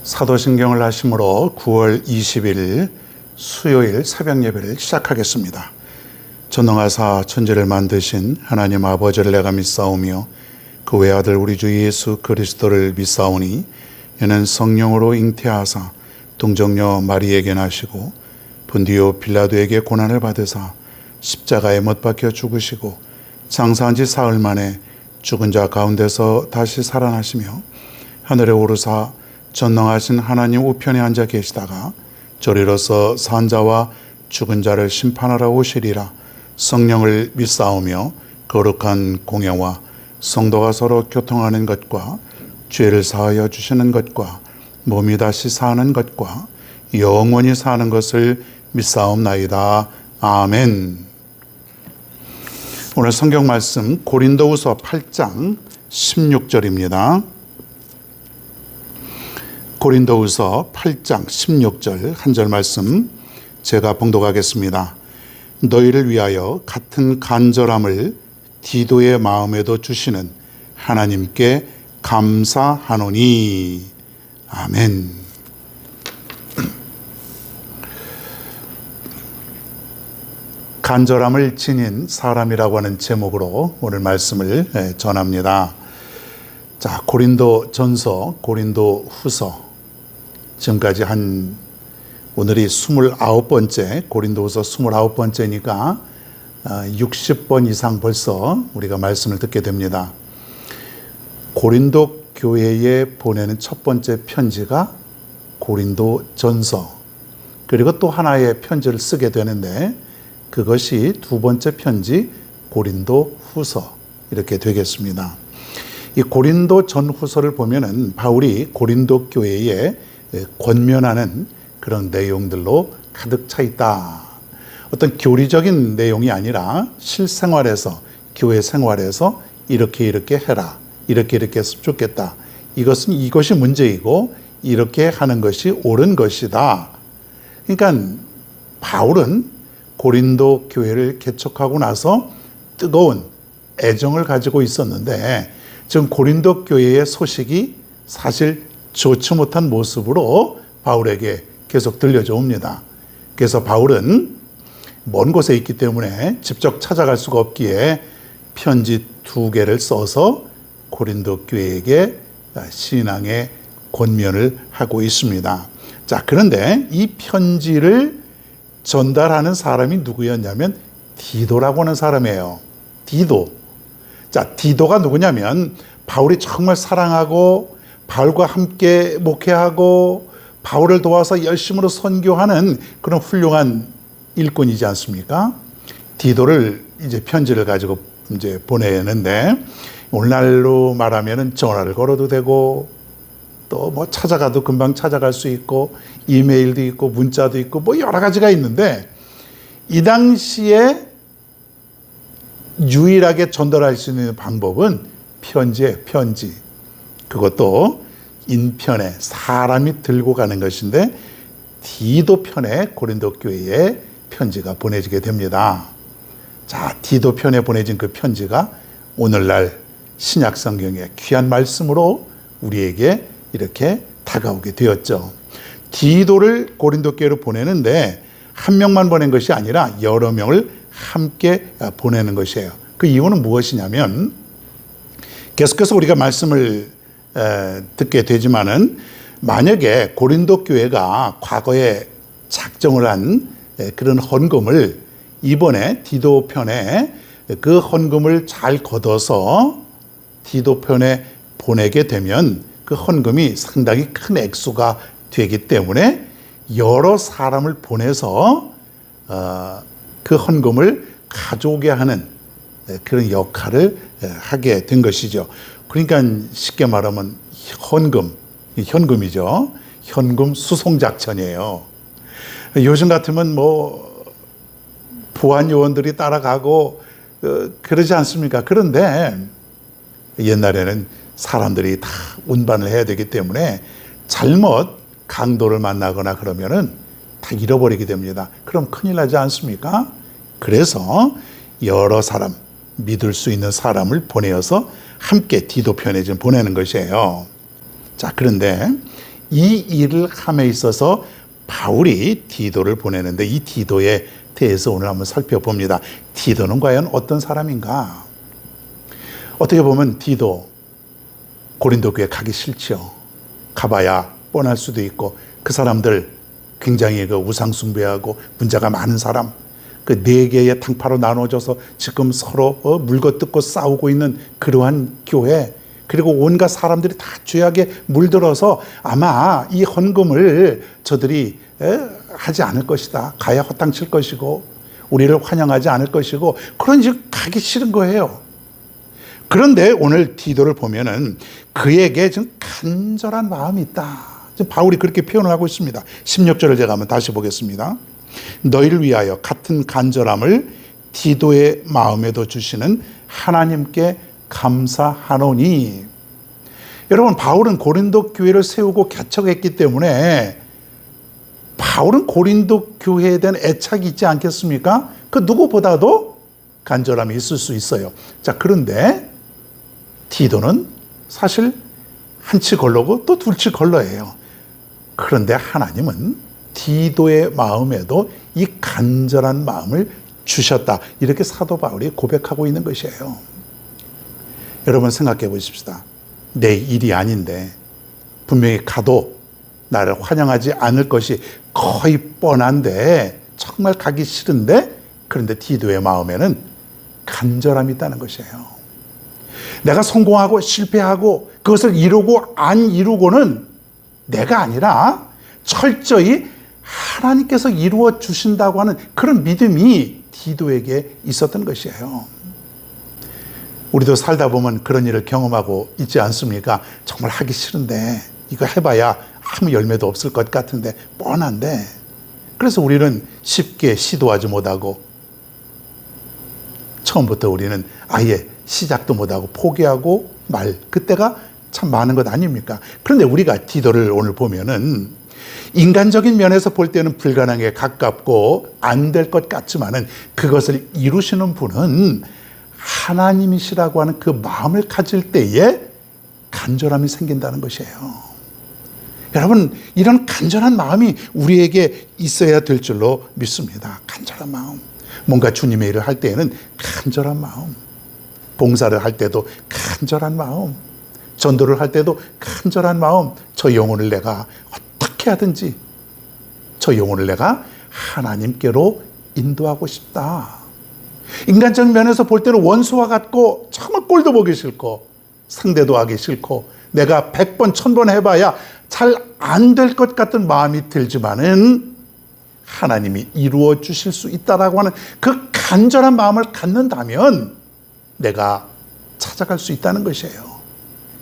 사도신경을 하심으로 9월 20일 수요일 새벽 예배를 시작하겠습니다. 전능하사 천지를 만드신 하나님 아버지를 내가 믿사오며 그 외아들 우리 주 예수 그리스도를 믿사오니 이는 성령으로 잉태하사 동정녀 마리에게 나시고 본디오 빌라도에게 고난을 받으사 십자가에 못 박혀 죽으시고 장사한 지 사흘 만에 죽은 자 가운데서 다시 살아나시며 하늘에 오르사 전능하신 하나님 우편에 앉아 계시다가 저리로서 산 자와 죽은 자를 심판하러 오시리라. 성령을 믿사오며 거룩한 공예와 성도가 서로 교통하는 것과 죄를 사하여 주시는 것과 몸이 다시 사는 것과 영원히 사는 것을 믿사옵나이다. 아멘. 오늘 성경 말씀 고린도후서 8장 16절입니다. 고린도후서 8장 16절 한 절 말씀 제가 봉독하겠습니다. 너희를 위하여 같은 간절함을 디도의 마음에도 주시는 하나님께 감사하노니. 아멘. 간절함을 지닌 사람이라고 하는 제목으로 오늘 말씀을 전합니다. 자, 고린도 전서, 고린도 후서. 지금까지 오늘이 29번째, 고린도후서 29번째니까 60번 이상 벌써 우리가 말씀을 듣게 됩니다. 고린도 교회에 보내는 첫 번째 편지가 고린도 전서, 그리고 또 하나의 편지를 쓰게 되는데 그것이 두 번째 편지 고린도 후서 이렇게 되겠습니다. 이 고린도 전후서를 보면은 바울이 고린도 교회에 권면하는 그런 내용들로 가득 차 있다. 어떤 교리적인 내용이 아니라 실생활에서, 교회 생활에서 이렇게 해라, 이렇게 했으면 좋겠다. 이것이 문제이고 이렇게 하는 것이 옳은 것이다. 그러니까 바울은 고린도 교회를 개척하고 나서 뜨거운 애정을 가지고 있었는데 지금 고린도 교회의 소식이 사실 좋지 못한 모습으로 바울에게 계속 들려져 옵니다. 그래서 바울은 먼 곳에 있기 때문에 직접 찾아갈 수가 없기에 편지 2개를 써서 고린도 교회에게 신앙의 권면을 하고 있습니다. 자, 그런데 이 편지를 전달하는 사람이 누구였냐면 디도라고 하는 사람이에요. 디도. 자, 디도가 누구냐면 바울이 정말 사랑하고 바울과 함께 목회하고 바울을 도와서 열심으로 선교하는 그런 훌륭한 일꾼이지 않습니까? 디도를 이제 편지를 가지고 이제 보내는데 오늘날로 말하면은 전화를 걸어도 되고 또 뭐 찾아가도 금방 찾아갈 수 있고 이메일도 있고 문자도 있고 뭐 여러 가지가 있는데 이 당시에 유일하게 전달할 수 있는 방법은 편지예요. 편지. 그것도 인편에 사람이 들고 가는 것인데 디도 편에 고린도 교회에 편지가 보내지게 됩니다. 자, 디도 편에 보내진 그 편지가 오늘날 신약 성경의 귀한 말씀으로 우리에게 이렇게 다가오게 되었죠. 디도를 고린도 교회로 보내는데 한 명만 보낸 것이 아니라 여러 명을 함께 보내는 것이에요. 그 이유는 무엇이냐면 계속해서 우리가 말씀을 듣게 되지만은 만약에 고린도 교회가 과거에 작정을 한 그런 헌금을 이번에 디도 편에 그 헌금을 잘 걷어서 디도 편에 보내게 되면 그 헌금이 상당히 큰 액수가 되기 때문에 여러 사람을 보내서 그 헌금을 가져오게 하는 그런 역할을 하게 된 것이죠. 그러니까 쉽게 말하면 현금이죠. 현금 수송 작전이에요. 요즘 같으면 뭐 보안 요원들이 따라가고 그러지 않습니까? 그런데 옛날에는 사람들이 다 운반을 해야 되기 때문에 잘못 강도를 만나거나 그러면은 다 잃어버리게 됩니다. 그럼 큰일 나지 않습니까? 그래서 여러 사람, 믿을 수 있는 사람을 보내어서 함께 디도 편에 좀 보내는 것이에요. 자, 그런데 이 일을 함에 있어서 바울이 디도를 보내는데 이 디도에 대해서 오늘 한번 살펴봅니다. 디도는 과연 어떤 사람인가? 어떻게 보면 디도 고린도 교회 가기 싫죠. 가봐야 뻔할 수도 있고 그 사람들 굉장히 그 우상숭배하고 문제가 많은 사람, 그 네 개의 탕파로 나눠져서 지금 서로 물거뜯고 싸우고 있는 그러한 교회, 그리고 온갖 사람들이 다 죄악에 물들어서 아마 이 헌금을 저들이 하지 않을 것이다. 가야 허탕칠 것이고 우리를 환영하지 않을 것이고 그런지 가기 싫은 거예요. 그런데 오늘 디도를 보면은 그에게 좀 간절한 마음이 있다. 지금 바울이 그렇게 표현을 하고 있습니다. 16절을 제가 한번 다시 보겠습니다. 너희를 위하여 같은 간절함을 디도의 마음에도 주시는 하나님께 감사하노니. 여러분, 바울은 고린도 교회를 세우고 개척했기 때문에 바울은 고린도 교회에 대한 애착이 있지 않겠습니까? 그 누구보다도 간절함이 있을 수 있어요. 자, 그런데 디도는 사실 한치 걸러고 또 둘치 걸러예요. 그런데 하나님은 디도의 마음에도 이 간절한 마음을 주셨다. 이렇게 사도 바울이 고백하고 있는 것이에요. 여러분 생각해 보십시다. 내 일이 아닌데 분명히 가도 나를 환영하지 않을 것이 거의 뻔한데 정말 가기 싫은데 그런데 디도의 마음에는 간절함이 있다는 것이에요. 내가 성공하고 실패하고 그것을 이루고 안 이루고는 내가 아니라 철저히 하나님께서 이루어 주신다고 하는 그런 믿음이 디도에게 있었던 것이에요. 우리도 살다 보면 그런 일을 경험하고 있지 않습니까? 정말 하기 싫은데 이거 해봐야 아무 열매도 없을 것 같은데 뻔한데 그래서 우리는 쉽게 시도하지 못하고 처음부터 우리는 아예 시작도 못하고 포기하고 말 그때가 참 많은 것 아닙니까? 그런데 우리가 디도를 오늘 보면은 인간적인 면에서 볼 때는 불가능에 가깝고 안 될 것 같지만은 그것을 이루시는 분은 하나님이시라고 하는 그 마음을 가질 때에 간절함이 생긴다는 것이에요. 여러분, 이런 간절한 마음이 우리에게 있어야 될 줄로 믿습니다. 간절한 마음. 뭔가 주님의 일을 할 때에는 간절한 마음. 봉사를 할 때도 간절한 마음. 전도를 할 때도 간절한 마음. 저 영혼을 내가 어떻게 하든지 저 영혼을 내가 하나님께로 인도하고 싶다. 인간적인 면에서 볼 때는 원수와 같고 정말 꼴도 보기 싫고 상대도 하기 싫고 내가 100번 1000번 해봐야 잘 안 될 것 같은 마음이 들지만은 하나님이 이루어 주실 수 있다라고 하는 그 간절한 마음을 갖는다면 내가 찾아갈 수 있다는 것이에요.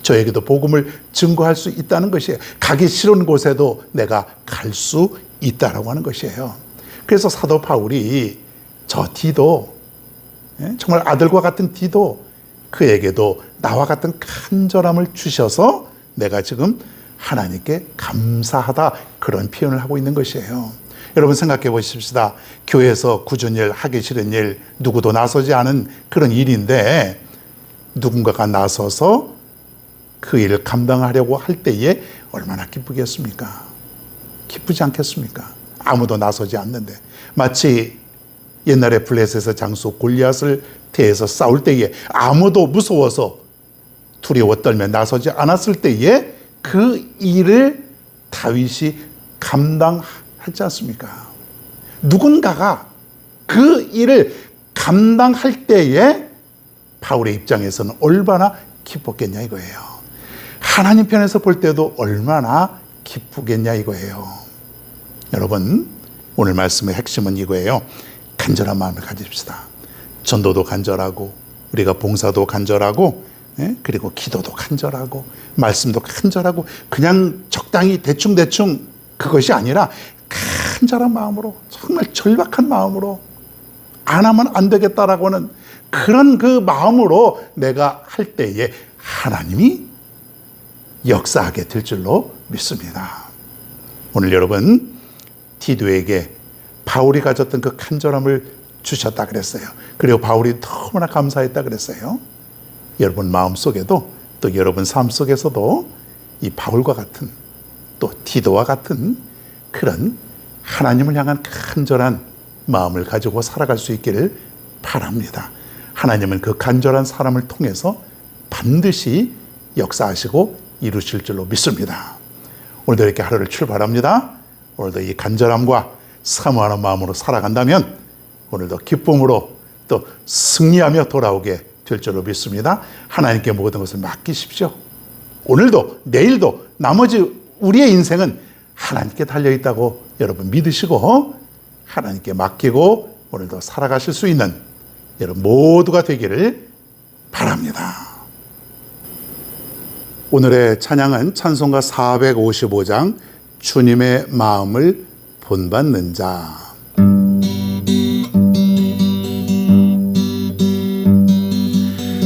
저에게도 복음을 증거할 수 있다는 것이에요. 가기 싫은 곳에도 내가 갈 수 있다라고 하는 것이에요. 그래서 사도 바울이 저 디도, 정말 아들과 같은 디도, 그에게도 나와 같은 간절함을 주셔서 내가 지금 하나님께 감사하다 그런 표현을 하고 있는 것이에요. 여러분 생각해 보십시다. 교회에서 굳은 일, 하기 싫은 일, 누구도 나서지 않은 그런 일인데 누군가가 나서서 그 일을 감당하려고 할 때에 얼마나 기쁘겠습니까? 기쁘지 않겠습니까? 아무도 나서지 않는데 마치 옛날에 블레셋의 장수 골리앗을 대해서 싸울 때에 아무도 무서워서 두려워 떨며 나서지 않았을 때에 그 일을 다윗이 감당하지 않습니까? 누군가가 그 일을 감당할 때에 바울의 입장에서는 얼마나 기뻤겠냐 이거예요. 하나님 편에서 볼 때도 얼마나 기쁘겠냐 이거예요. 여러분, 오늘 말씀의 핵심은 이거예요. 간절한 마음을 가집시다. 전도도 간절하고 우리가 봉사도 간절하고 그리고 기도도 간절하고 말씀도 간절하고 그냥 적당히 대충 그것이 아니라 간절한 마음으로 정말 절박한 마음으로 안 하면 안 되겠다라고 하는 그런 그 마음으로 내가 할 때에 하나님이 역사하게 될 줄로 믿습니다. 오늘 여러분 디도에게 바울이 가졌던 그 간절함을 주셨다 그랬어요. 그리고 바울이 너무나 감사했다 그랬어요. 여러분 마음속에도 또 여러분 삶 속에서도 이 바울과 같은 또 디도와 같은 그런 하나님을 향한 간절한 마음을 가지고 살아갈 수 있기를 바랍니다. 하나님은 그 간절한 사람을 통해서 반드시 역사하시고 이루실 줄로 믿습니다. 오늘도 이렇게 하루를 출발합니다. 오늘도 이 간절함과 사모하는 마음으로 살아간다면 오늘도 기쁨으로 또 승리하며 돌아오게 될 줄로 믿습니다. 하나님께 모든 것을 맡기십시오. 오늘도 내일도 나머지 우리의 인생은 하나님께 달려있다고 여러분 믿으시고 하나님께 맡기고 오늘도 살아가실 수 있는 여러분 모두가 되기를 바랍니다. 오늘의 찬양은 찬송가 455장 주님의 마음을 본받는 자.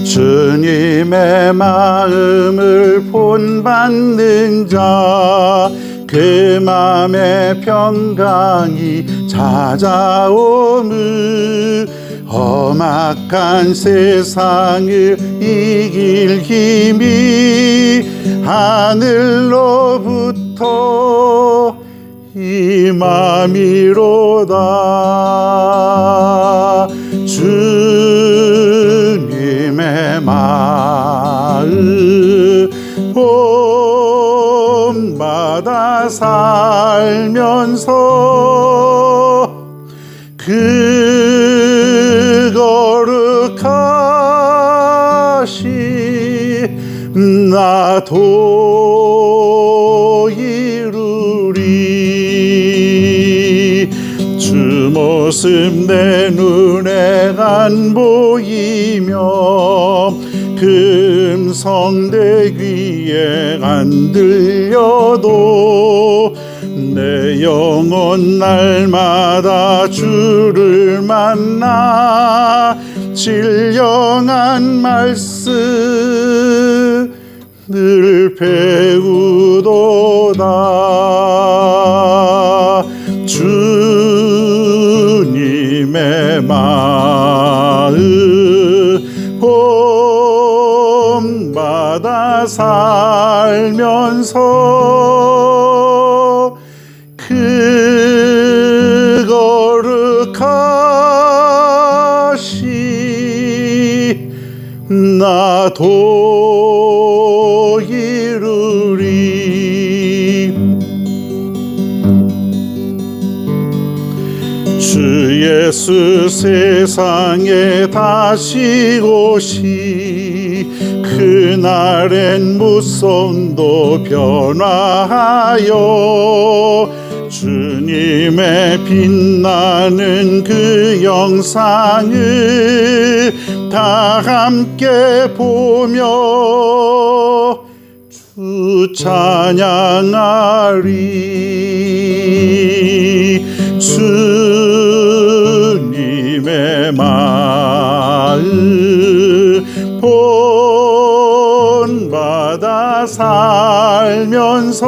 주님의 마음을 본받는 자, 그 맘에 평강이 찾아오는 험악한 세상을 이길 힘이 하늘로부터 임함이로다. 주님의 마음 본받아 살면서 그 거룩하신 나도 이루리. 주 모습 내 눈에 안 보이며 금성대 귀에 안 들려도 내 영혼 날마다 주를 만나 신령한 말씀 늘 배우도다. 주님의 마음 본받아 살면서 그 거룩하신 나도 이루리. 주 예수 세상에 다시 오시 그날엔 무성도 변화하여 주님의 빛나는 그 영상을 다 함께 보며 주 찬양하리. 주님의 마음 본받아 살면서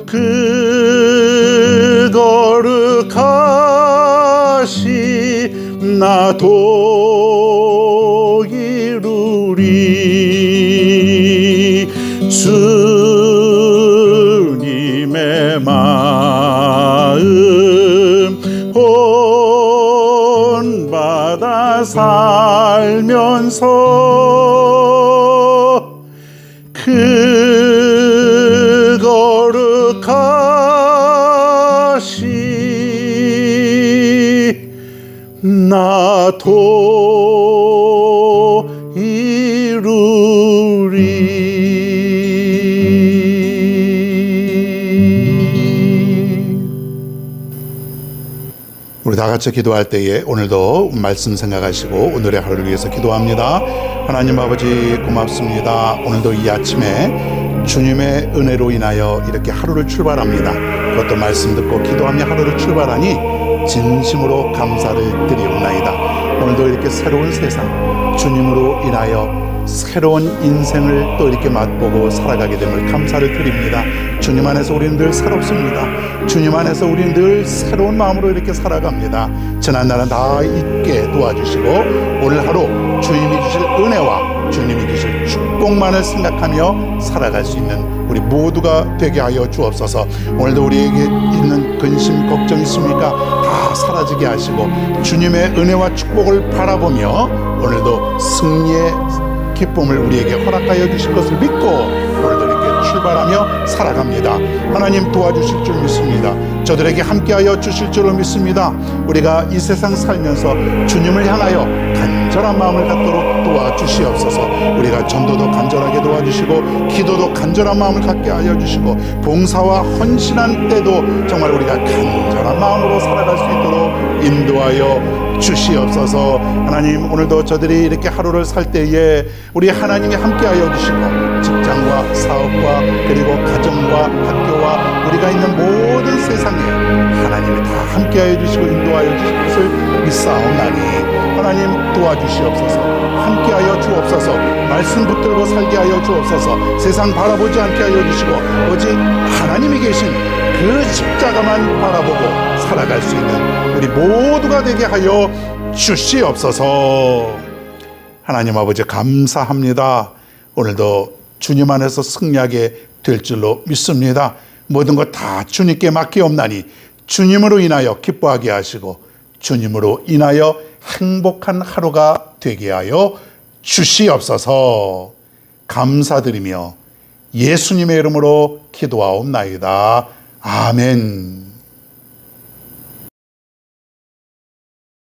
그 거룩하신 나도 이루리. 주님의 마음 본받아 살면서 그 거룩하신 나도 이루리. 우리 다 같이 기도할 때에 오늘도 말씀 생각하시고 오늘의 하루를 위해서 기도합니다. 하나님 아버지 고맙습니다. 오늘도 이 아침에 주님의 은혜로 인하여 이렇게 하루를 출발합니다. 그것도 말씀 듣고 기도하며 하루를 출발하니 진심으로 감사를 드리옵나이다. 오늘도 이렇게 새로운 세상 주님으로 인하여 새로운 인생을 또 이렇게 맛보고 살아가게 됨을 감사를 드립니다. 주님 안에서 우리는 늘 새롭습니다. 주님 안에서 우리는 늘 새로운 마음으로 이렇게 살아갑니다. 지난 날은 다 잊게 도와주시고 오늘 하루 주님이 주실 은혜와 주님이 주실 축복만을 생각하며 살아갈 수 있는 우리 모두가 되게 하여 주옵소서. 오늘도 우리에게 있는 근심, 걱정 있습니까? 다 사라지게 하시고 주님의 은혜와 축복을 바라보며 오늘도 승리의 기쁨을 우리에게 허락하여 주실 것을 믿고 오늘도 이렇게 출발하며 살아갑니다. 하나님 도와주실 줄 믿습니다. 저들에게 함께하여 주실 줄을 믿습니다. 우리가 이 세상 살면서 주님을 향하여 간절한 마음을 갖도록 도와주시옵소서. 우리가 전도도 간절하게 도와주시고 기도도 간절한 마음을 갖게 하여 주시고 봉사와 헌신한 때도 정말 우리가 간절한 마음으로 살아갈 수 있도록 인도하여 주시옵소서. 하나님 오늘도 저들이 이렇게 하루를 살 때에 우리 하나님이 함께하여 주시고 직장과 사업과 그리고 가정과 학교와 우리가 있는 모든 세상에 하나님이 다 함께하여 주시고 인도하여 주실 것을 믿사옵나니 하나님 도와주시옵소서. 함께하여 주옵소서. 말씀 붙들고 살게 하여 주옵소서. 세상 바라보지 않게 하여 주시고 오직 하나님이 계신 그 십자가만 바라보고 살아갈 수 있는 우리 모두가 되게 하여 주시옵소서. 하나님 아버지 감사합니다. 오늘도 주님 안에서 승리하게 될 줄로 믿습니다. 모든 것 다 주님께 맡기옵나니 주님으로 인하여 기뻐하게 하시고 주님으로 인하여 행복한 하루가 되게 하여 주시옵소서. 감사드리며 예수님의 이름으로 기도하옵나이다. 아멘.